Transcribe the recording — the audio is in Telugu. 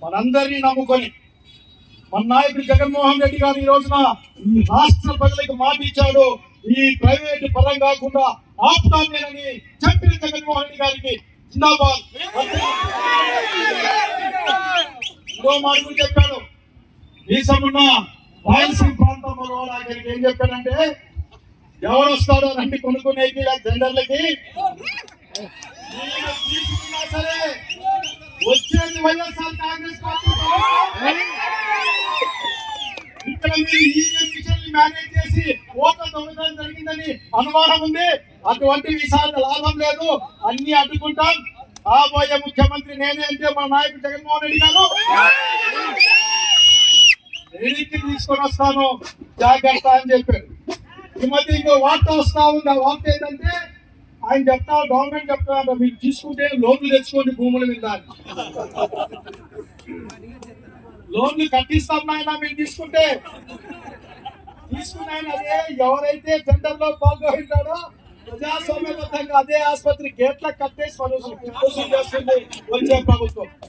మనందరినీ నమ్ముకొని మన నాయకుడు జగన్మోహన్ రెడ్డి గారు ఈ రోజున ఈ రాష్ట్ర ప్రజలకు మాట ఇచ్చాడు. ఈ ప్రైవేటు పరం కాకుండా ఆపుతామేనని చెప్పిన జగన్మోహన్ రెడ్డి గారికి జిందాబాద్. ఇంకో మాట కూడా చెప్పాడు. ఈసమున్న రాయలసీమ ప్రాంతంలో నాయకుడికి ఏం చెప్పాడంటే, ఎవరు వస్తాడో రండి కొనుక్కునేకి టెండర్లకి, తీసుకున్నా సరే వచ్చేది వైఎస్ఆర్ కాంగ్రెస్ పార్టీ. ఇక్కడ మీరు ఈవీఎం మిషన్లు మేనేజ్ చేసి ఓట్ల దొంగతనం జరిగిందని అనుమానం ఉంది. అటువంటి విషయాలు లాభం లేదు, అన్ని అడ్డుకుంటాం. కాబోయే ముఖ్యమంత్రి నేనే అంటే మన నాయకుడు జగన్మోహన్ రెడ్డి గారు వెనక్కి తీసుకొని వస్తాను, జాగ్రత్త అని చెప్పారు. ఈ మధ్య ఇంకో వార్త వస్తా ఉంది. ఆ వార్త ఏంటంటే, ఆయన చెప్తా, గవర్నమెంట్ చెప్తా, మీరు తీసుకుంటే లోన్లు తెచ్చుకోండి భూముల మీద, లోన్లు కట్టిస్తాం నాయన మీరు తీసుకున్నాయన. అదే ఎవరైతే టెండర్ లో పాల్గొంటాడో ప్రజాస్వామ్యబద్ధంగా అదే ఆసుపత్రి గేట్ల కట్టేసి వసూలు చేస్తుంది వచ్చే ప్రభుత్వం.